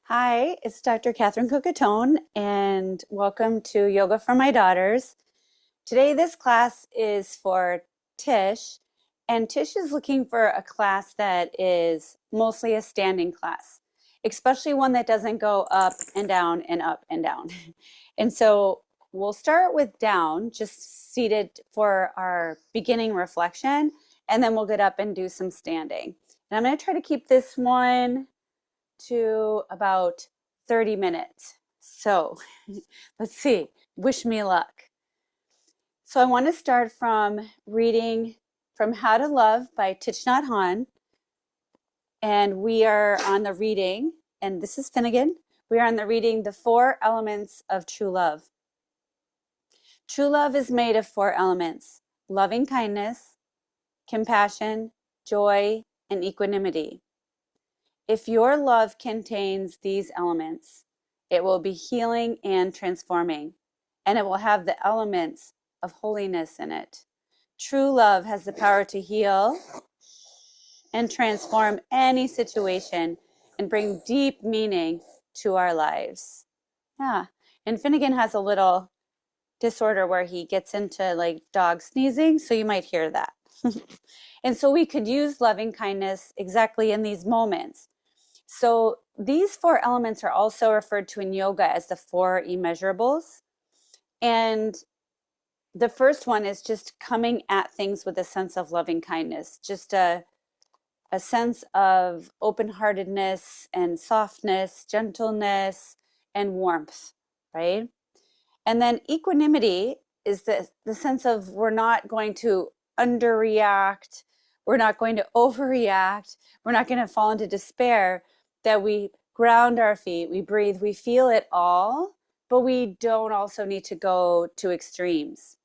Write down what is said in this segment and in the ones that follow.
Hi, it's Dr. Catherine Cocatone, and welcome to Yoga for My Daughters. Today, this class is for Tish, and Tish is looking for a class that is mostly a standing class, especially one that doesn't go up and down and up and down. And so we'll start with down, just seated for our beginning reflection, and then we'll get up and do some standing. And I'm going to try to keep this one to about 30 minutes. So let's see. Wish me luck. So I want to start from reading from How to Love by Thich Nhat Hanh. And we are on the reading, and this is Finnegan. We are on the reading The Four Elements of True Love. True love is made of four elements: loving kindness, compassion, joy, and equanimity. If your love contains these elements, it will be healing and transforming, and it will have the elements of holiness in it. True love has the power to heal and transform any situation and bring deep meaning to our lives. Yeah. And Finnegan has a little disorder where he gets into like dog sneezing, so you might hear that. And so we could use loving kindness exactly in these moments. So these four elements are also referred to in yoga as the four immeasurables. And the first one is just coming at things with a sense of loving kindness, just a sense of open-heartedness and softness, gentleness, and warmth, right? And then equanimity is the sense of we're not going to underreact, we're not going to overreact, we're not going to fall into despair, that we ground our feet, we breathe, we feel it all, but we don't also need to go to extremes.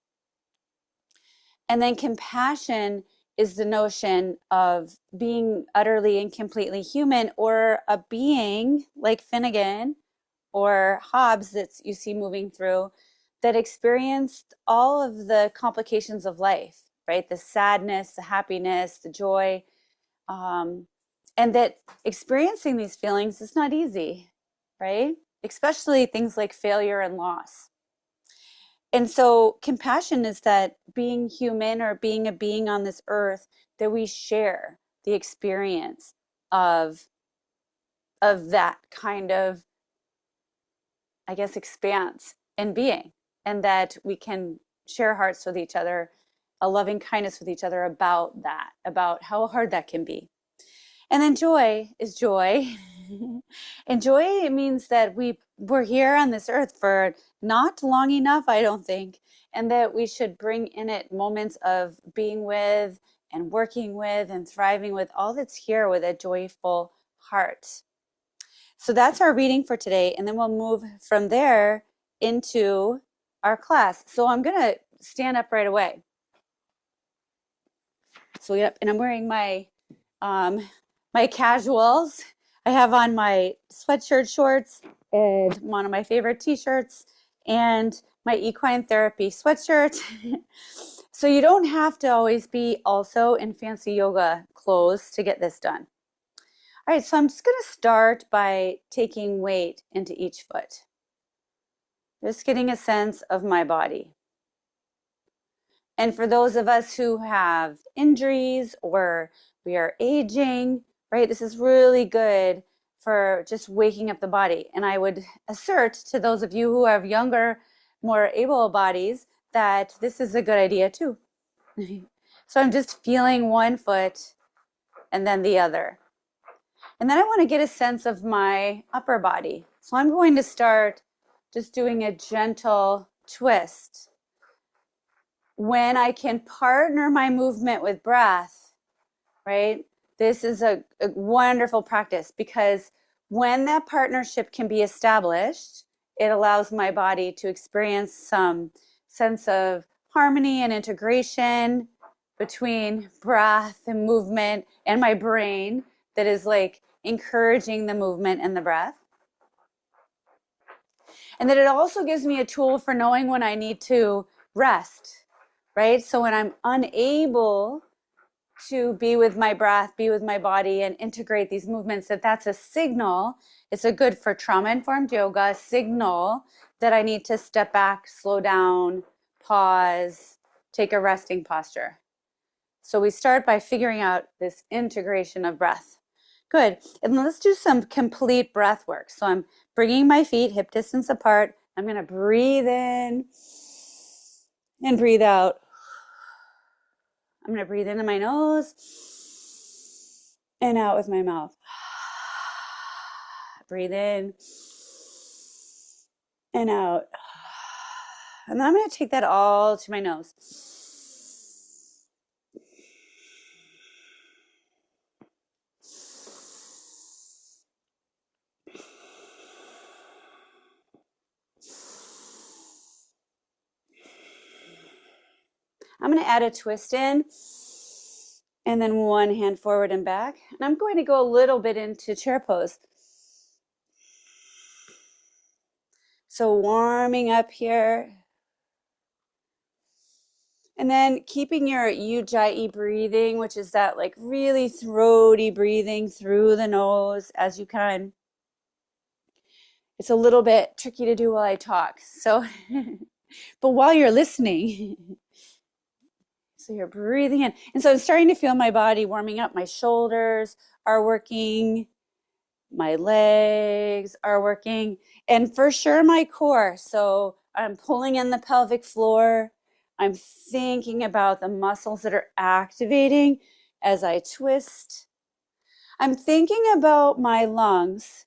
And then compassion is the notion of being utterly and completely human, or a being like Finnegan or Hobbes that you see moving through, that experienced all of the complications of life, right? The sadness, the happiness, the joy, and that experiencing these feelings is not easy, right? Especially things like failure and loss. And so compassion is that being human, or being a being on this earth, that we share the experience of that kind of, I guess, expanse and being, and that we can share hearts with each other, a loving kindness with each other about that, about how hard that can be. And then joy is joy. And joy means that we're here on this earth for not long enough, I don't think, and that we should bring in it moments of being with and working with and thriving with all that's here with a joyful heart. So that's our reading for today, and then we'll move from there into our class. So I'm going to stand up right away. So yep, and I'm wearing my my casuals. I have on my sweatshirt shorts and one of my favorite t-shirts and my equine therapy sweatshirt. So you don't have to always be also in fancy yoga clothes to get this done. All right, so I'm just going to start by taking weight into each foot. Just getting a sense of my body. And for those of us who have injuries or we are aging, right, this is really good for just waking up the body. And I would assert to those of you who have younger, more able bodies that this is a good idea too. So I'm just feeling one foot and then the other. And then I want to get a sense of my upper body. So I'm going to start just doing a gentle twist. When I can partner my movement with breath, right? This is a wonderful practice, because when that partnership can be established, it allows my body to experience some sense of harmony and integration between breath and movement and my brain that is like encouraging the movement and the breath. And that it also gives me a tool for knowing when I need to rest, right? So when I'm unable to be with my breath, be with my body, and integrate these movements, that's a signal. It's a good for trauma-informed yoga signal that I need to step back, slow down, pause, take a resting posture. So we start by figuring out this integration of breath. Good. And let's do some complete breath work. So I'm bringing my feet hip distance apart. I'm going to breathe in and breathe out. I'm going to breathe into my nose and out with my mouth. Breathe in and out. And then I'm going to take that all to my nose. I'm going to add a twist in, and then one hand forward and back. And I'm going to go a little bit into chair pose. So warming up here. And then keeping your ujjayi breathing, which is that like really throaty breathing through the nose as you can. It's a little bit tricky to do while I talk. So, but while you're listening, so you're breathing in. And so I'm starting to feel my body warming up. My shoulders are working. My legs are working. And for sure my core. So I'm pulling in the pelvic floor. I'm thinking about the muscles that are activating as I twist. I'm thinking about my lungs.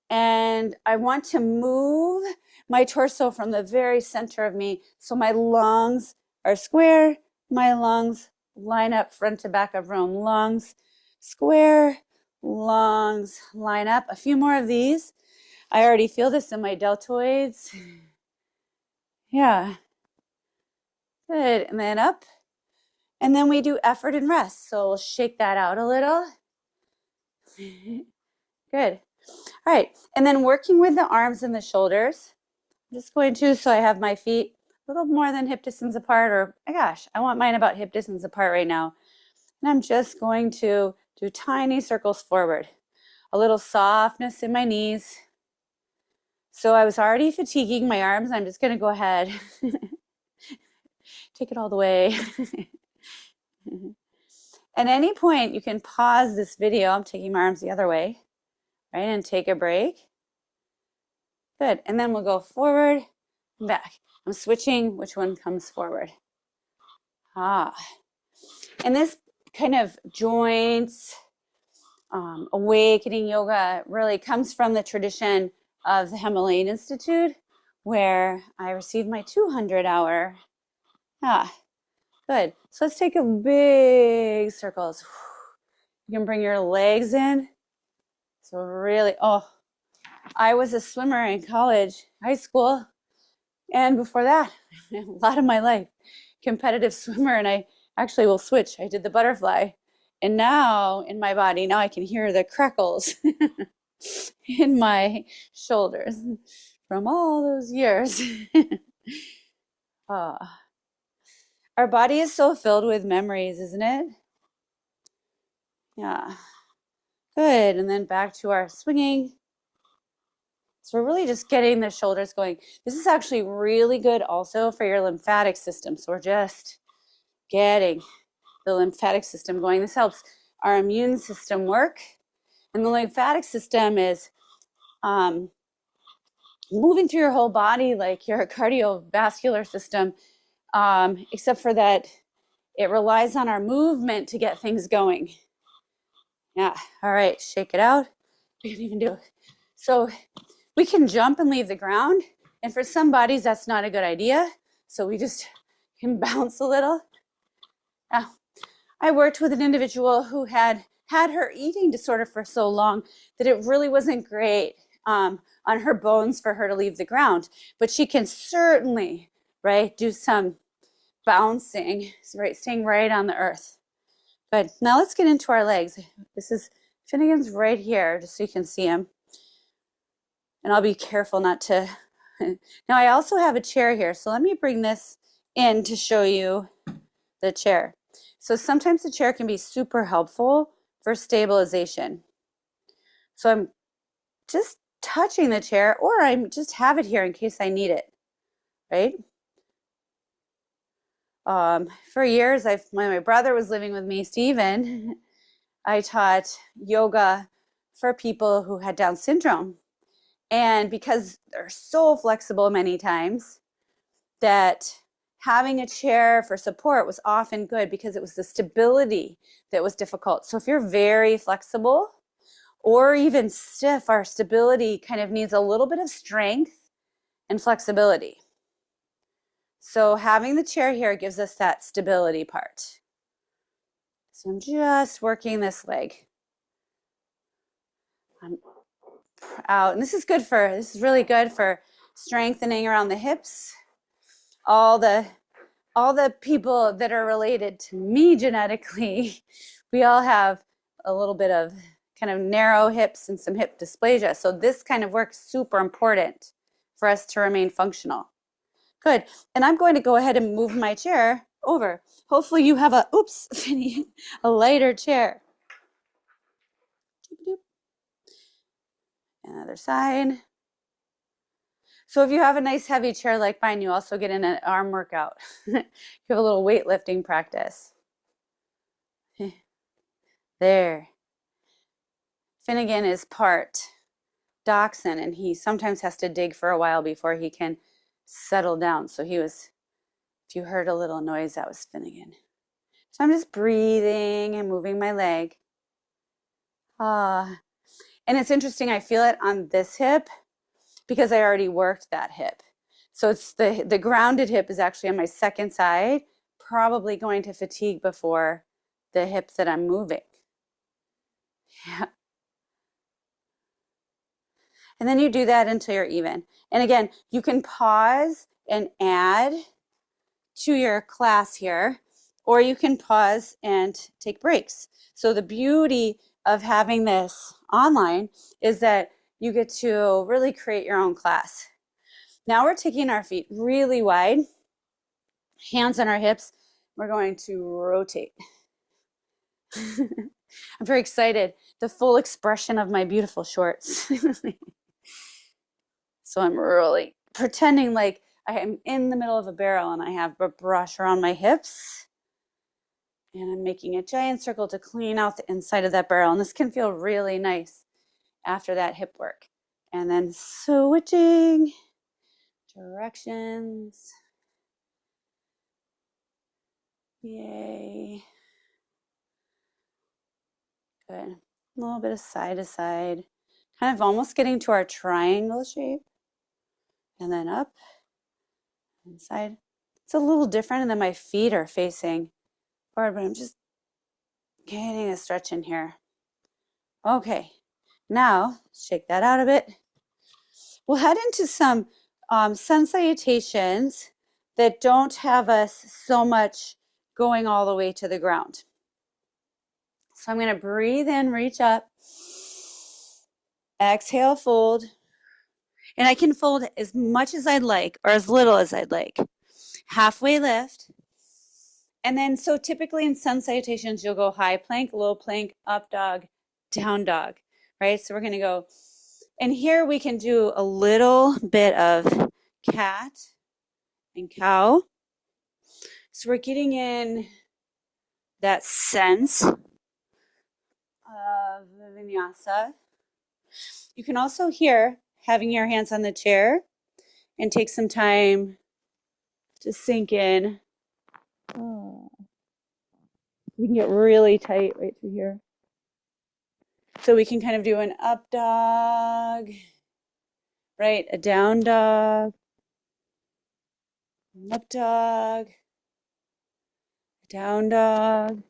And I want to move my torso from the very center of me. So my lungs are square. My lungs line up front to back of room. Lungs square, lungs line up. A few more of these. I already feel this in my deltoids. Yeah. Good. And then up. And then we do effort and rest. So we'll shake that out a little. Good. All right. And then working with the arms and the shoulders. I'm just going to, so I have my feet a little more than hip distance apart, or my gosh, I want mine about hip distance apart right now. And I'm just going to do tiny circles forward. A little softness in my knees. So I was already fatiguing my arms. I'm just going to go ahead. Take it all the way. At any point, you can pause this video. I'm taking my arms the other way, right? And take a break. Good. And then we'll go forward and back. I'm switching which one comes forward. And this kind of joints, awakening yoga really comes from the tradition of the Himalayan Institute, where I received my 200-hour. Good. So let's take a big circles. You can bring your legs in. So really, I was a swimmer in college, high school, and before that, a lot of my life, competitive swimmer, and I actually will switch. I did the butterfly, and now in my body, now I can hear the crackles in my shoulders from all those years. Our body is so filled with memories, isn't it? Yeah. Good. And then back to our swinging. So we're really just getting the shoulders going. This is actually really good also for your lymphatic system. So we're just getting the lymphatic system going. This helps our immune system work. And the lymphatic system is moving through your whole body like your cardiovascular system, except for that it relies on our movement to get things going. Yeah. All right. Shake it out. We can even do it. So we can jump and leave the ground. And for some bodies, that's not a good idea. So we just can bounce a little. Now, I worked with an individual who had her eating disorder for so long that it really wasn't great on her bones for her to leave the ground. But she can certainly, right, do some bouncing, right, staying right on the earth. Good. Now let's get into our legs. This is Finnegan's right here, just so you can see him. And I'll be careful not to. Now I also have a chair here, so let me bring this in to show you the chair. So sometimes the chair can be super helpful for stabilization. So I'm just touching the chair, or I just have it here in case I need it, right? For years, when my brother was living with me, Stephen, I taught yoga for people who had Down syndrome. And because they're so flexible many times, that having a chair for support was often good because it was the stability that was difficult. So if you're very flexible or even stiff, our stability kind of needs a little bit of strength and flexibility. So having the chair here gives us that stability part. So I'm just working this leg. I'm out, and this is really good for strengthening around the hips. All the people that are related to me genetically, we all have a little bit of kind of narrow hips and some hip dysplasia. So this kind of work is super important for us to remain functional. Good. And I'm going to go ahead and move my chair over. Hopefully you have a lighter chair. Another side. So if you have a nice heavy chair like mine, you also get in an arm workout. You have a little weightlifting practice. There. Finnegan is part dachshund, and he sometimes has to dig for a while before he can settle down. So if you heard a little noise, that was Finnegan. So I'm just breathing and moving my leg. And it's interesting, I feel it on this hip because I already worked that hip. So it's the grounded hip is actually on my second side, probably going to fatigue before the hip that I'm moving. Yeah. And then you do that until you're even. And again, you can pause and add to your class here, or you can pause and take breaks. So the beauty of having this online is that you get to really create your own class. Now we're taking our feet really wide, hands on our hips. We're going to rotate. I'm very excited. The full expression of my beautiful shorts. So I'm really pretending like I am in the middle of a barrel and I have a brush around my hips. And I'm making a giant circle to clean out the inside of that barrel. And this can feel really nice after that hip work. And then switching directions. Yay. Good. A little bit of side to side. Kind of almost getting to our triangle shape. And then up and side. It's a little different, and then my feet are facing forward, but I'm just getting a stretch in here. Okay, now shake that out a bit. We'll head into some sun salutations that don't have us so much going all the way to the ground. So I'm going to breathe in, reach up, exhale, fold. And I can fold as much as I'd like or as little as I'd like. Halfway lift. And then, so typically in sun salutations, you'll go high plank, low plank, up dog, down dog, right? So we're going to go, and here we can do a little bit of cat and cow. So we're getting in that sense of the vinyasa. You can also hear having your hands on the chair and take some time to sink in. Oh. We can get really tight right through here. So we can kind of do an up dog, right? A down dog, an up dog, a down dog.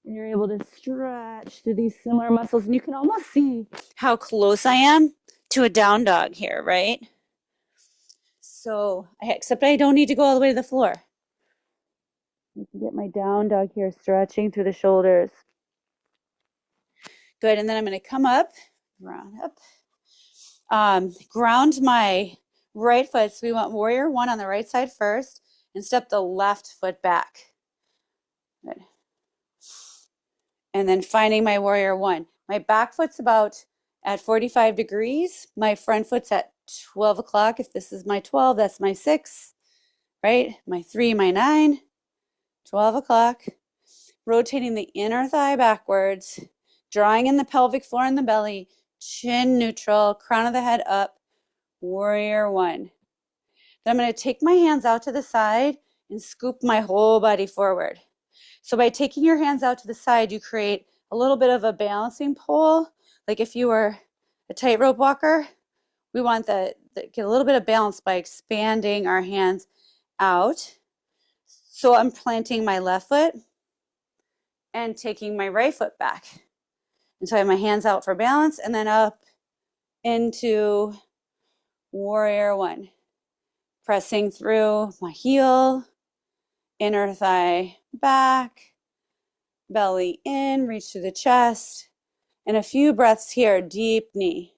And you're able to stretch through these similar muscles. And you can almost see how close I am to a down dog here, right? So, except I don't need to go all the way to the floor. I can get my down dog here, stretching through the shoulders. Good, and then I'm going to come up, round up. Ground my right foot. So we want warrior one on the right side first and step the left foot back. Good. And then finding my warrior one. My back foot's about at 45 degrees. My front foot's at 12 o'clock. If this is my 12, that's my 6, right? My 3, my 9, 12 o'clock. Rotating the inner thigh backwards, drawing in the pelvic floor and the belly, chin neutral, crown of the head up, warrior one. Then I'm going to take my hands out to the side and scoop my whole body forward. So by taking your hands out to the side, you create a little bit of a balancing pole. Like if you were a tightrope walker, we want get a little bit of balance by expanding our hands out. So I'm planting my left foot and taking my right foot back. And so I have my hands out for balance and then up into warrior one. Pressing through my heel, inner thigh back, belly in, reach through the chest, and a few breaths here, deep knee.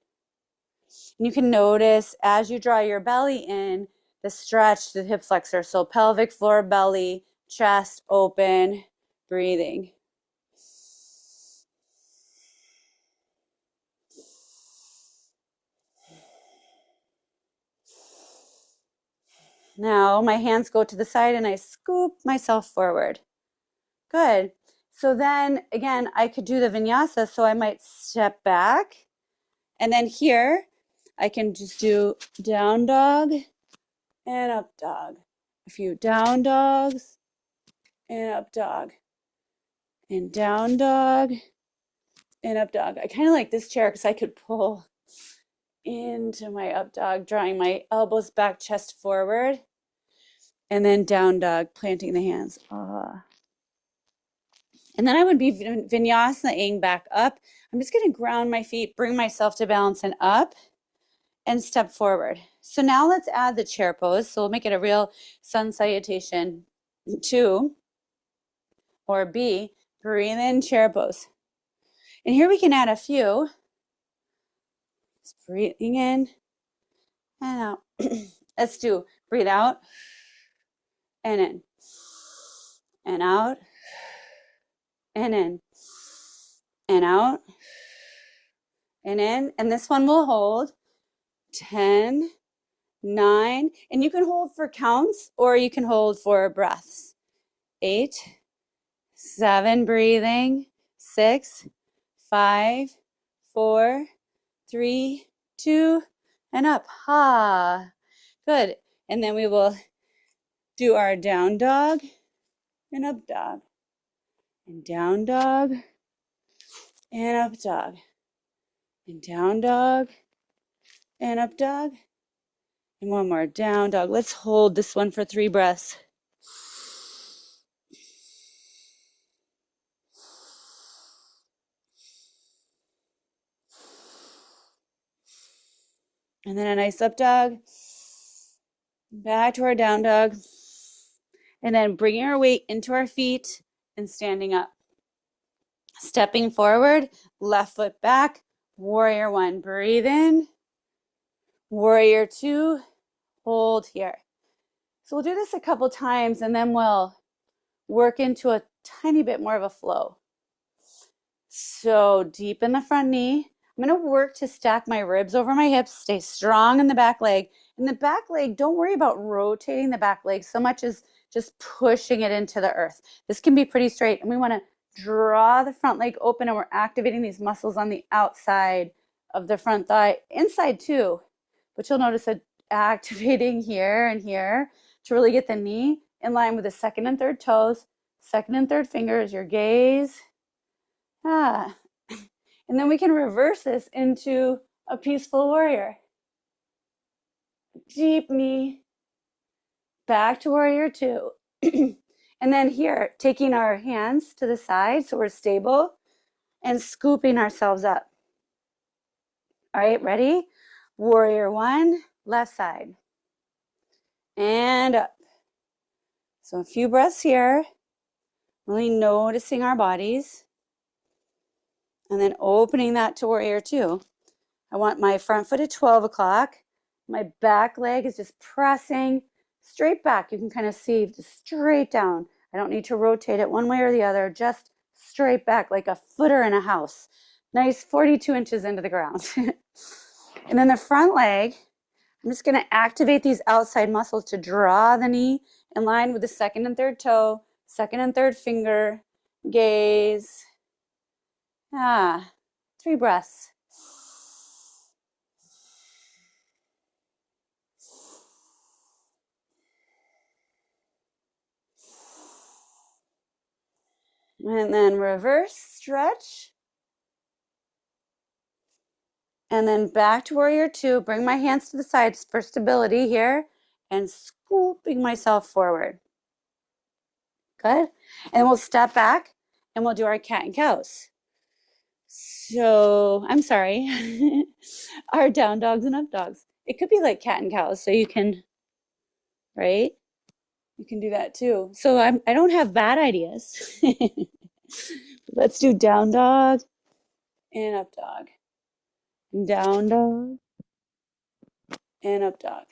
And you can notice as you draw your belly in, the stretch to the hip flexor. So pelvic floor, belly, chest open, breathing. Now my hands go to the side and I scoop myself forward. Good. So then again, I could do the vinyasa. So I might step back and then here I can just do down dog and up dog. A few down dogs and up dog and down dog and up dog. I kind of like this chair because I could pull into my up dog, drawing my elbows back, chest forward. And then down dog, planting the hands. And then I would be vinyasa-ing back up. I'm just going to ground my feet, bring myself to balance and up, and step forward. So now let's add the chair pose. So we'll make it a real sun salutation 2 or B. Breathe in, chair pose. And here we can add a few. Just breathing in and out. Let's do breathe out and in and out and in and out and in. And this one will hold 10, 9, and you can hold for counts or you can hold for breaths. 8, 7, breathing, 6, 5, 4, 3, 2, and up. Ha. Good. And then we will do our down dog and up dog and down dog and up dog and down dog and up dog and one more down dog. Let's hold this one for 3 breaths. And then a nice up dog, back to our down dog, and then bringing our weight into our feet and standing up. Stepping forward, left foot back, warrior one, breathe in, warrior two, hold here. So we'll do this a couple times and then we'll work into a tiny bit more of a flow. So deep in the front knee. I'm going to work to stack my ribs over my hips, stay strong in the back leg. In the back leg, don't worry about rotating the back leg so much as just pushing it into the earth. This can be pretty straight, and we want to draw the front leg open, and we're activating these muscles on the outside of the front thigh, inside too. But you'll notice it activating here and here to really get the knee in line with the second and third toes, second and third fingers, your gaze. And then we can reverse this into a peaceful warrior. Deep knee, back to warrior two. And then here, taking our hands to the side so we're stable and scooping ourselves up. All right, ready? Warrior one, left side. And up. So a few breaths here, really noticing our bodies. And then opening that to warrior two. I want my front foot at 12 o'clock. My back leg is just pressing straight back. You can kind of see just straight down. I don't need to rotate it one way or the other, just straight back like a footer in a house. Nice 42 inches into the ground. And then the front leg, I'm just going to activate these outside muscles to draw the knee in line with the second and third toe, second and third finger, gaze. 3 breaths. And then reverse stretch. And then back to warrior 2. Bring my hands to the sides for stability here and scooping myself forward. Good. And we'll step back and we'll do our cat and cows. So, I'm sorry, our down dogs and up dogs. It could be like cat and cows, so you can, right? You can do that too. So I don't have bad ideas. Let's do down dog and up dog. Down dog and up dog.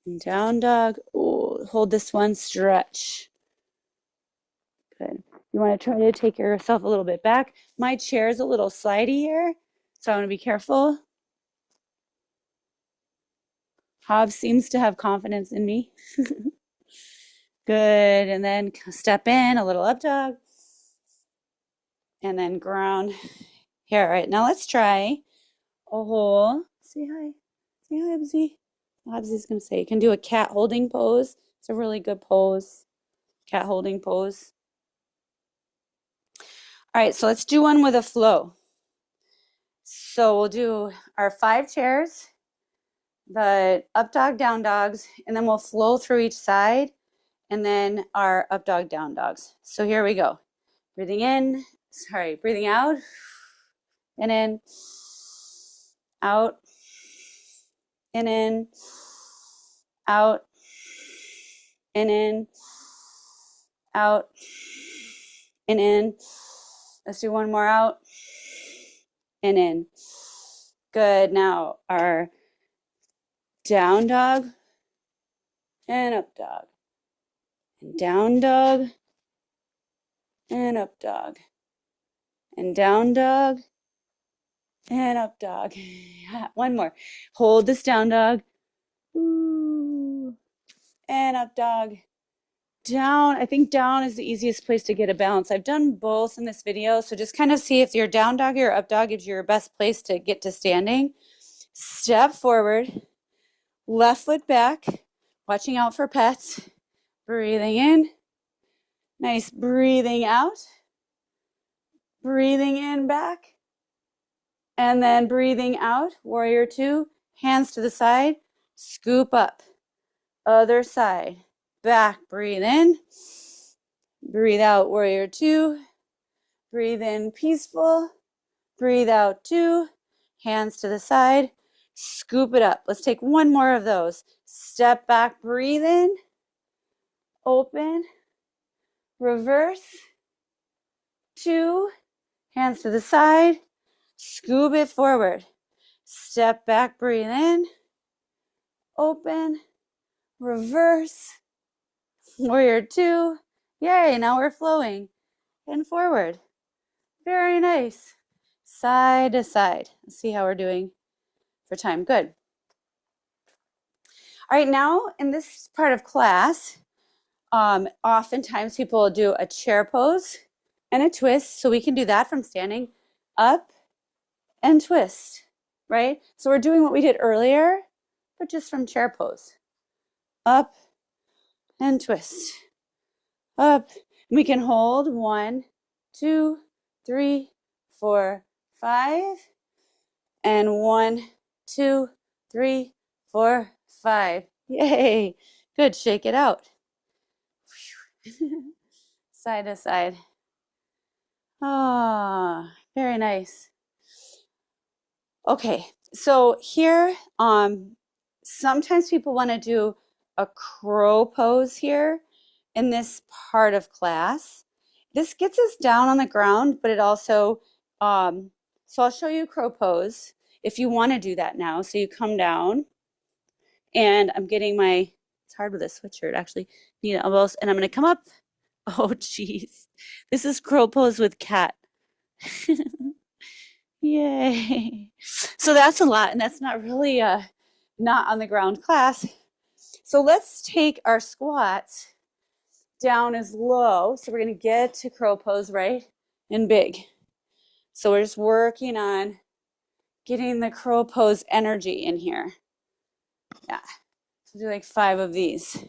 And down dog. Oh, hold this one, stretch. Good. You want to try to take yourself a little bit back. My chair is a little slidey here, so I want to be careful. Hobbs seems to have confidence in me. Good. And then step in, a little up dog. And then ground. Here, all right. Now let's try a whole. Say hi. Say hi, Hobbsy. Hobbsy's going to say you can do a cat holding pose. It's a really good pose. Cat holding pose. All right, so let's do one with a flow. So we'll do our 5 chairs, the up dog, down dogs, and then we'll flow through each side, and then our up dog, down dogs. So here we go. Breathing in, breathing out, and in, out, and in, out, and in, out, and in. Let's do one more out and in. Good. Now our down dog and up dog. And down dog and up dog. And down dog and up dog. One more. Hold this down dog. Ooh. And up dog. Down, I think down is the easiest place to get a balance. I've done both in this video, so just kind of see if your down dog or your up dog is your best place to get to standing. Step forward, left foot back, watching out for pets. Breathing in, nice breathing out. Breathing in back, and then breathing out, warrior 2, hands to the side, scoop up, other side. Back, breathe in, breathe out, warrior 2, breathe in, peaceful, breathe out 2, hands to the side, scoop it up. Let's take one more of those. Step back, breathe in, open, reverse, 2, hands to the side, scoop it forward. Step back, breathe in, open, reverse, warrior 2. Yay, now we're flowing. And forward. Very nice. Side to side. Let's see how we're doing for time. Good. All right, now in this part of class, oftentimes people will do a chair pose and a twist. So we can do that from standing up and twist, right? So we're doing what we did earlier, but just from chair pose. Up and twist. Up. We can hold 1, 2, 3, 4, 5. And 1, 2, 3, 4, 5. Yay. Good. Shake it out. Side to side. Ah, very nice. Okay. So here, sometimes people want to do a crow pose here in this part of class. This gets us down on the ground, but it also, so I'll show you crow pose if you want to do that now. So you come down, and I'm getting my, It's hard with a sweatshirt, actually. Need elbows, and I'm gonna come up. Oh, geez. This is crow pose with cat. Yay. So that's a lot, and that's not really a not on the ground class. So let's take our squats down as low. So we're going to get to crow pose, right? And big. So we're just working on getting the crow pose energy in here. Yeah. So do like 5 of these.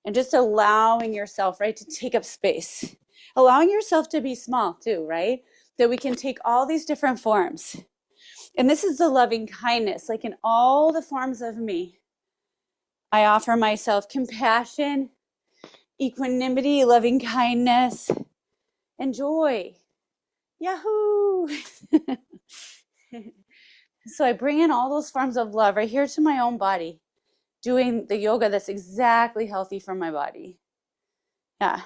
And just allowing yourself, right, to take up space. Allowing yourself to be small too, right? That we can take all these different forms. And this is the loving kindness, like in all the forms of me. I offer myself compassion, equanimity, loving kindness, and joy. Yahoo! So I bring in all those forms of love right here to my own body, doing the yoga that's exactly healthy for my body. Yeah.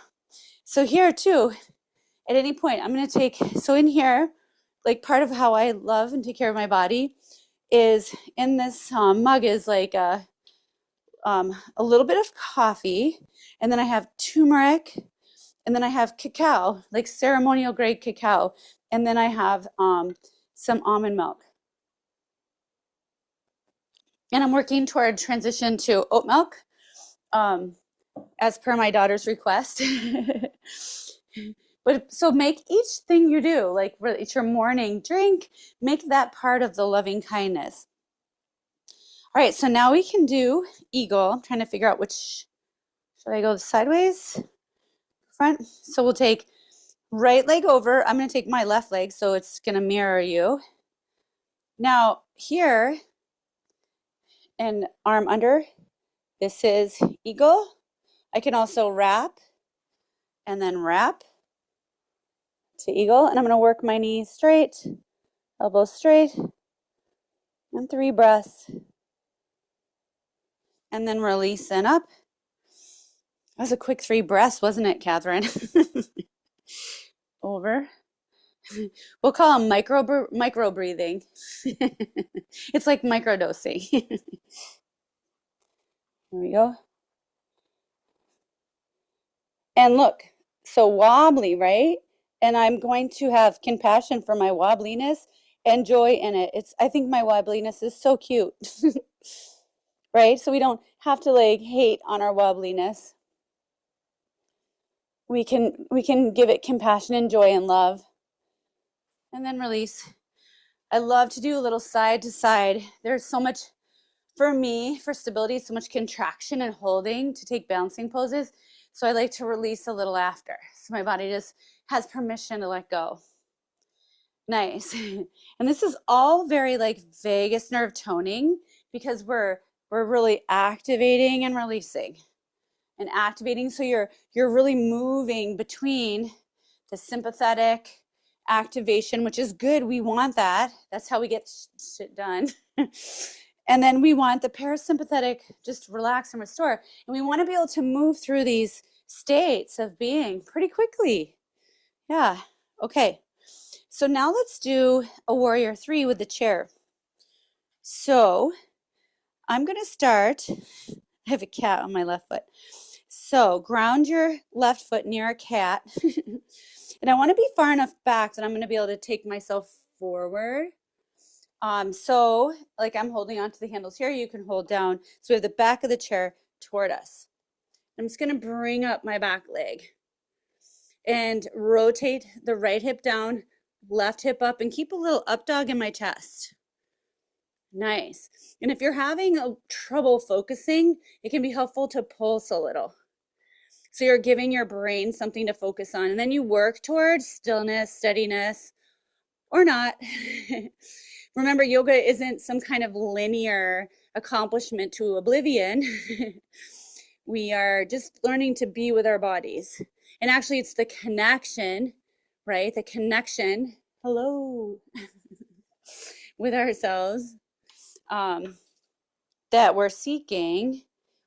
So here too, at any point, I'm going to take, so in here, like part of how I love and take care of my body is in this mug is like a little bit of coffee, and then I have turmeric, and then I have cacao, like ceremonial grade cacao, and then I have some almond milk. And I'm working toward transition to oat milk, as per my daughter's request. But so make each thing you do, like it's your morning drink, make that part of the loving kindness. All right, so now we can do eagle. I'm trying to figure out which, should I go sideways, front? So we'll take right leg over. I'm going to take my left leg, so it's going to mirror you. Now here, and arm under, this is eagle. I can also wrap and then wrap to eagle, and I'm going to work my knees straight, elbows straight, and 3 breaths, and then release and up. That was a quick 3 breaths, wasn't it, Catherine? Over. We'll call them micro breathing. It's like microdosing. There we go. And look, so wobbly, right? And I'm going to have compassion for my wobbliness and joy in it. I think my wobbliness is so cute. Right? So we don't have to like hate on our wobbliness. We can give it compassion and joy and love. And then release. I love to do a little side to side. There's so much, for me, for stability, so much contraction and holding to take balancing poses. So I like to release a little after. So my body just has permission to let go. Nice. And this is all very like vagus nerve toning, because we're really activating and releasing. And activating, so you're really moving between the sympathetic activation, which is good. We want that. That's how we get shit done. And then we want the parasympathetic, just relax and restore. And we want to be able to move through these states of being pretty quickly. Yeah. Okay. So now let's do a warrior 3 with the chair. So I'm going to start. I have a cat on my left foot. So ground your left foot near a cat. And I want to be far enough back that I'm going to be able to take myself forward. So like I'm holding onto the handles here, you can hold down. So we have the back of the chair toward us. I'm just going to bring up my back leg and rotate the right hip down, left hip up, and keep a little up dog in my chest. Nice. And if you're having trouble focusing, it can be helpful to pulse a little. So you're giving your brain something to focus on, and then you work towards stillness, steadiness, or not. Remember, yoga isn't some kind of linear accomplishment to oblivion. We are just learning to be with our bodies. And actually, it's the connection, right? The connection, hello, with ourselves that we're seeking,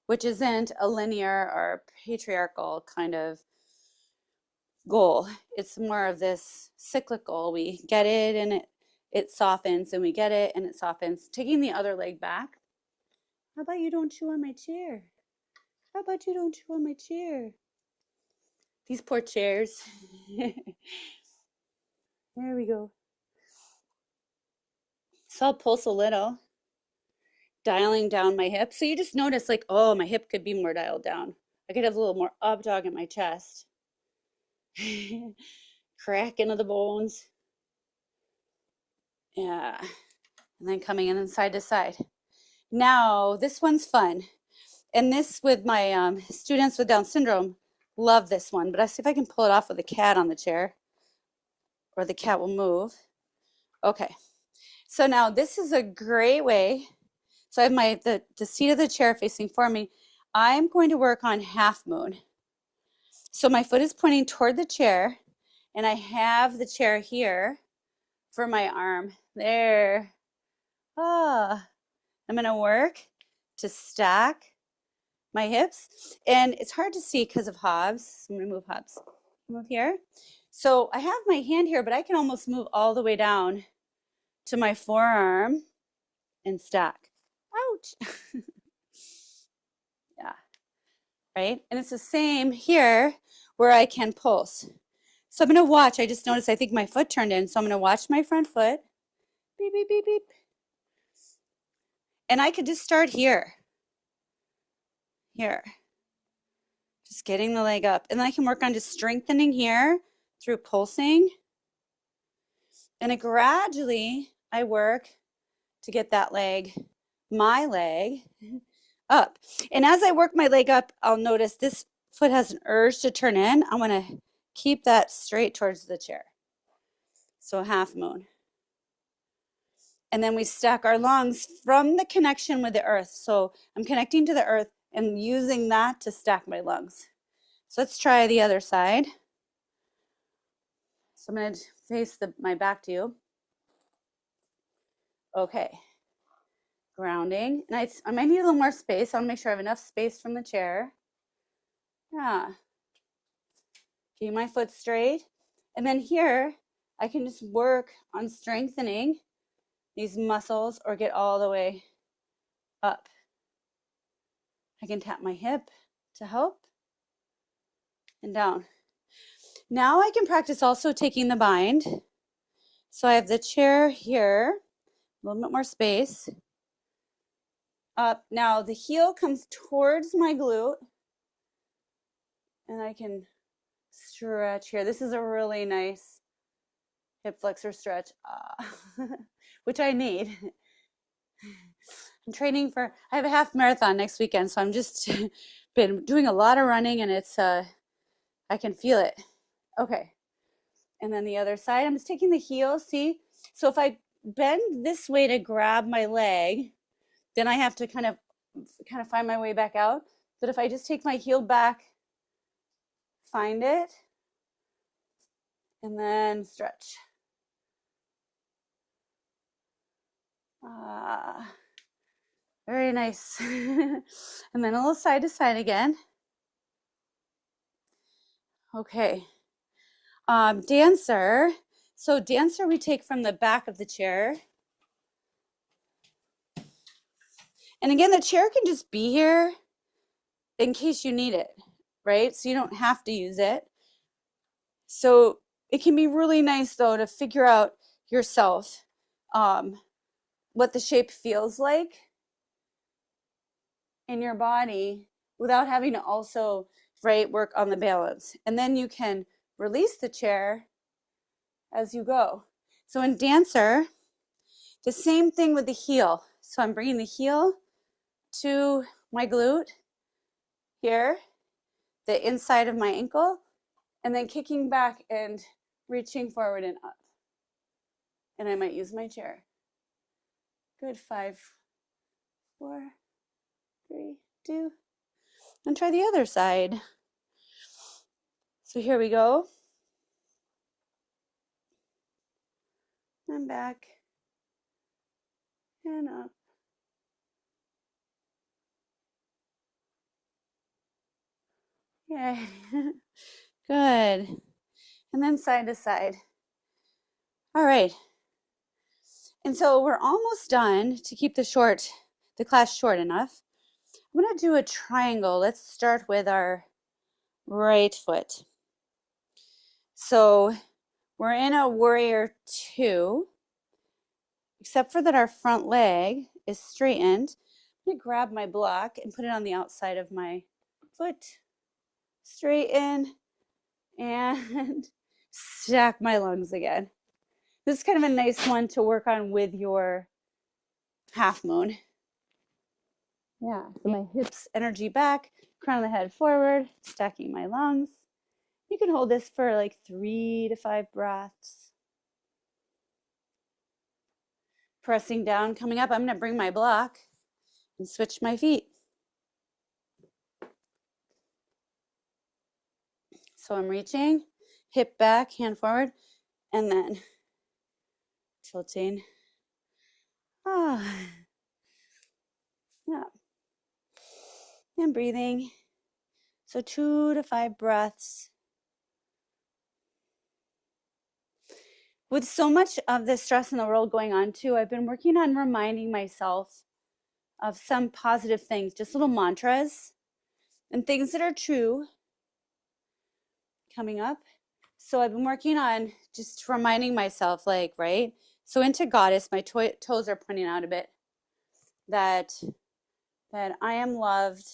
which isn't a linear or patriarchal kind of goal. It's more of this cyclical. We get it and it softens, and we get it and it softens. Taking the other leg back. How about you don't chew on my chair? How about you don't chew on my chair? These poor chairs. There we go. So I'll pulse a little, dialing down my hip. So you just notice like, oh, my hip could be more dialed down. I could have a little more up dog in my chest. Crack into the bones. Yeah. And then coming in side to side. Now, this one's fun. And this with my students with Down syndrome, love this one. But I see if I can pull it off with a cat on the chair, or the cat will move. Okay. So now this is a great way. So I have the seat of the chair facing for me. I'm going to work on half moon. So my foot is pointing toward the chair, and I have the chair here for my arm. There. Ah. I'm going to work to stack my hips. And it's hard to see because of Hobbs. I'm going to move Hobbs. Move here. So I have my hand here, but I can almost move all the way down to my forearm and stack. Ouch. Yeah. Right? And it's the same here where I can pulse. So I'm going to watch. I just noticed I think my foot turned in. So I'm going to watch my front foot. Beep, beep, beep, beep. And I could just start here. Here. Just getting the leg up. And then I can work on just strengthening here through pulsing. And then gradually I work to get that leg, my leg, up. And as I work my leg up, I'll notice this foot has an urge to turn in. I'm going to keep that straight towards the chair. So half moon. And then we stack our lungs from the connection with the earth. So I'm connecting to the earth and using that to stack my lungs. So let's try the other side. So I'm going to face my back to you. Okay. Grounding. And I might need a little more space. I want to make sure I have enough space from the chair. Yeah. Keep my foot straight. And then here, I can just work on strengthening these muscles or get all the way up. I can tap my hip to help and down. Now I can practice also taking the bind. So I have the chair here, a little bit more space. Up. Now the heel comes towards my glute, and I can stretch here. This is a really nice hip flexor stretch, which I need. I'm training I have a half marathon next weekend, so I'm just been doing a lot of running, and it's, I can feel it. Okay. And then the other side, I'm just taking the heel, see? So if I bend this way to grab my leg, then I have to kind of find my way back out. But if I just take my heel back, find it, and then stretch. Very nice. And then a little side to side again. Okay. Dancer. So dancer we take from the back of the chair. And again, the chair can just be here in case you need it, right? So you don't have to use it. So it can be really nice though to figure out yourself what the shape feels like in your body without having to also, right, work on the balance. And then you can release the chair as you go. So in dancer, the same thing with the heel. So I'm bringing the heel to my glute here, the inside of my ankle, and then kicking back and reaching forward and up. And I might use my chair. Good. 5, 4, 3, 2. And try the other side. So here we go. And back. And up. Yay. Good. And then side to side. All right. And so we're almost done to keep the class short enough. I'm going to do a triangle. Let's start with our right foot. So we're in a warrior 2, except for that our front leg is straightened. I'm going to grab my block and put it on the outside of my foot. Straighten and stack my lungs again. This is kind of a nice one to work on with your half moon. Yeah, so my hips energy back, crown of the head forward, stacking my lungs. You can hold this for like 3 to 5 breaths. Pressing down, coming up, I'm going to bring my block and switch my feet. So I'm reaching, hip back, hand forward, and then tilting. Ah, yeah. And breathing. So 2 to 5 breaths. With so much of the stress in the world going on too, I've been working on reminding myself of some positive things, just little mantras and things that are true coming up. So I've been working on just reminding myself, like, right? So into Goddess, my toes are pointing out a bit, that I am loved,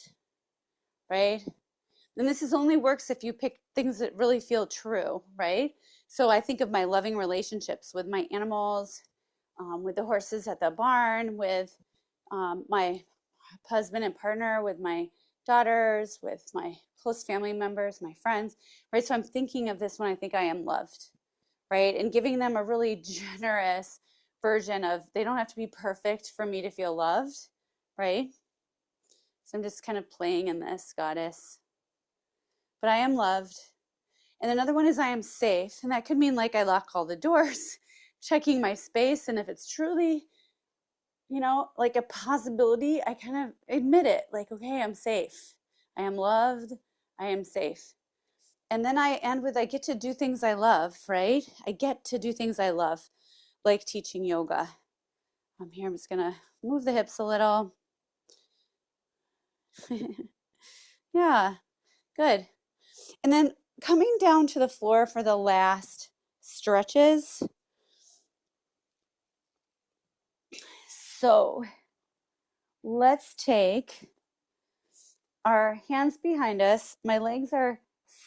right? And this is only works if you pick things that really feel true, right? So I think of my loving relationships with my animals, with the horses at the barn, with my husband and partner, with my daughters, with my close family members, my friends, right? So I'm thinking of this when I think I am loved, right? And giving them a really generous version of, they don't have to be perfect for me to feel loved, right? So I'm just kind of playing in this, Goddess. But I am loved. And another one is I am safe. And that could mean like I lock all the doors, checking my space. And if it's truly, like a possibility, I kind of admit it. Like, okay, I'm safe. I am loved. I am safe. And then I end with I get to do things I love, right? I get to do things I love, like teaching yoga. I'm here. I'm just going to move the hips a little. Yeah, good. And then coming down to the floor for the last stretches. So let's take our hands behind us. My legs are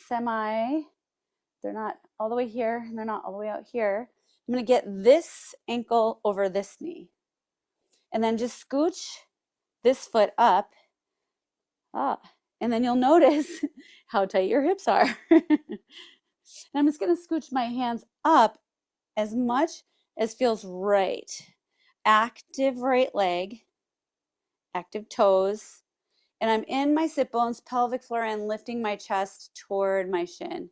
they're not all the way here, and they're not all the way out here. I'm going to get this ankle over this knee. And then just scooch this foot up. And then you'll notice how tight your hips are. And I'm just going to scooch my hands up as much as feels right. Active right leg, active toes. And I'm in my sit bones, pelvic floor, and lifting my chest toward my shin.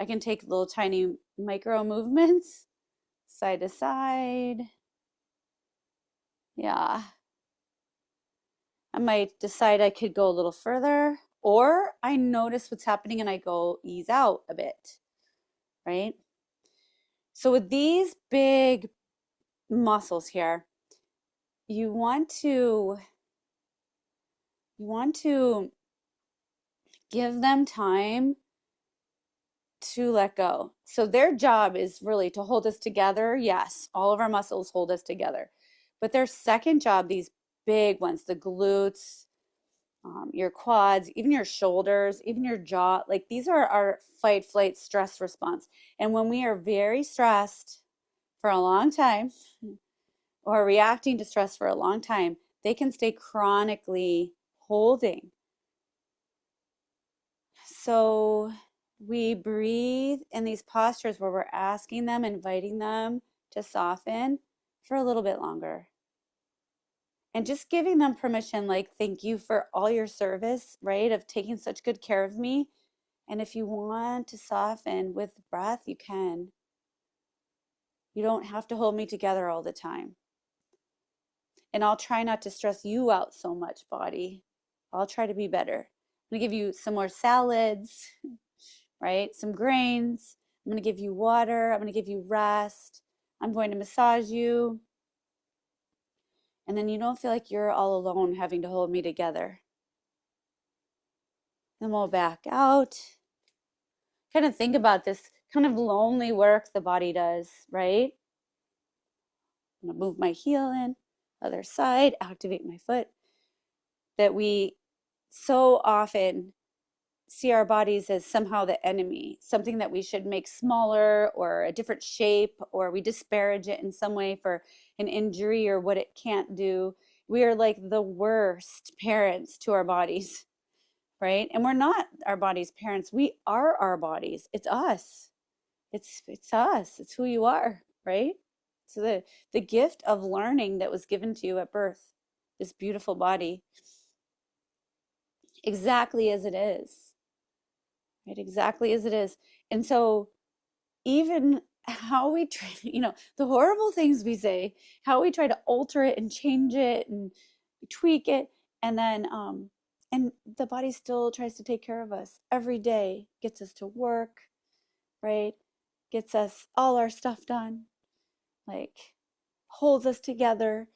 I can take little tiny micro movements, side to side. Yeah. I might decide I could go a little further, or I notice what's happening and I go ease out a bit, right? So with these big muscles here, you want to give them time to let go. So their job is really to hold us together. Yes, all of our muscles hold us together. But their second job, these big ones, the glutes, your quads, even your shoulders, even your jaw, like these are our fight, flight, stress response. And when we are very stressed for a long time or reacting to stress for a long time, they can stay chronically holding. So we breathe in these postures where we're asking them, inviting them to soften for a little bit longer. And just giving them permission, like, thank you for all your service, right? Of taking such good care of me. And if you want to soften with breath, you can. You don't have to hold me together all the time. And I'll try not to stress you out so much, body. I'll try to be better. I'm going to give you some more salads, right? Some grains. I'm going to give you water. I'm going to give you rest. I'm going to massage you. And then you don't feel like you're all alone having to hold me together. Then we'll back out. Kind of think about this kind of lonely work the body does, right? I'm gonna move my heel in, other side, activate my foot. That we so often see our bodies as somehow the enemy, something that we should make smaller or a different shape, or we disparage it in some way for an injury or what it can't do. We are like the worst parents to our bodies, right? And we're not our body's parents. We are our bodies. It's us. It's us. It's who you are, right? So the gift of learning that was given to you at birth, this beautiful body, exactly as it is, right? Exactly as it is. And so even how we try, the horrible things we say, how we try to alter it and change it and tweak it, and then and the body still tries to take care of us every day, gets us to work, right? Gets us all our stuff done, like holds us together,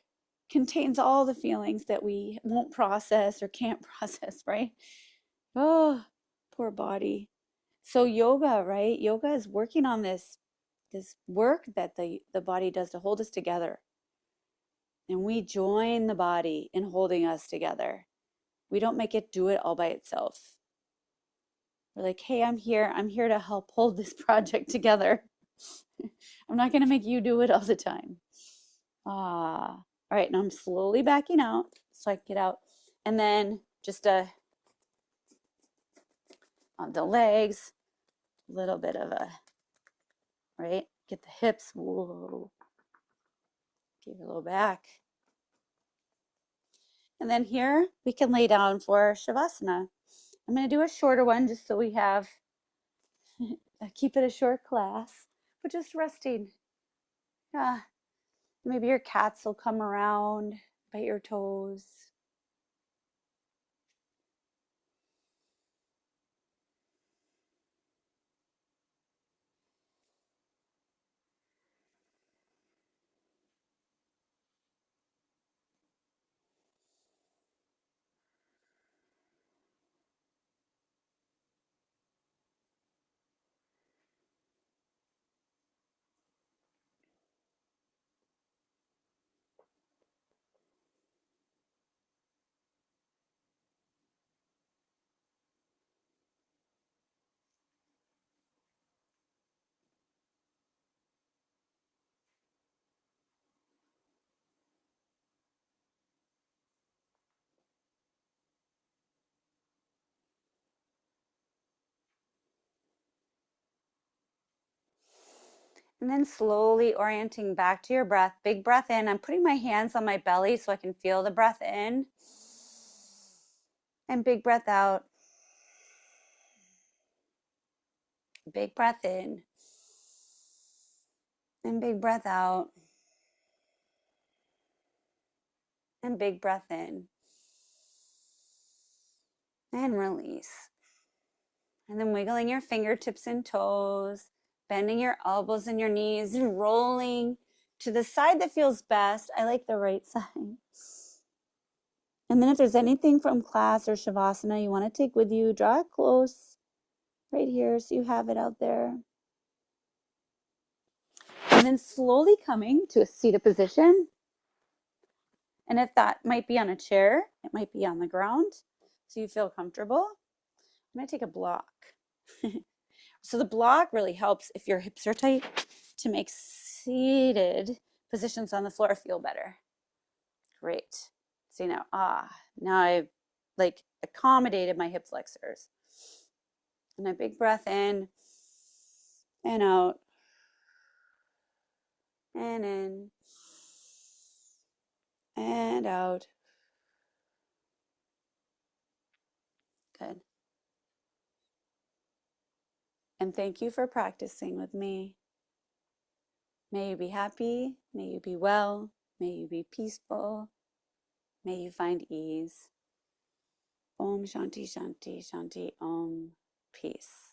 contains all the feelings that we won't process or can't process, right? Oh, poor body. So yoga, right? Yoga is working on this work that the body does to hold us together. And we join the body in holding us together. We don't make it do it all by itself. We're like, hey, I'm here to help hold this project together. I'm not going to make you do it all the time. All right, now I'm slowly backing out so I can get out. And then just on the legs, a little bit of a, right? Get the hips, whoa. Give it a little back. And then here we can lay down for Shavasana. I'm going to do a shorter one just so we have, keep it a short class, but just resting. Yeah. Maybe your cats will come around, bite your toes. And then slowly orienting back to your breath. Big breath in. I'm putting my hands on my belly so I can feel the breath in. And big breath out. Big breath in. And big breath out. And big breath in. And release. And then wiggling your fingertips and toes, bending your elbows and your knees, and rolling to the side that feels best. I like the right side. And then if there's anything from class or Shavasana you want to take with you, draw it close right here so you have it out there. And then slowly coming to a seated position. And if that might be on a chair, it might be on the ground so you feel comfortable. I'm going to take a block. So the block really helps if your hips are tight to make seated positions on the floor feel better. Great. See now, now I've like accommodated my hip flexors. And a big breath in and out and in and out. Good. And thank you for practicing with me. May you be happy. May you be well. May you be peaceful. May you find ease. Om Shanti Shanti Shanti Om. Peace.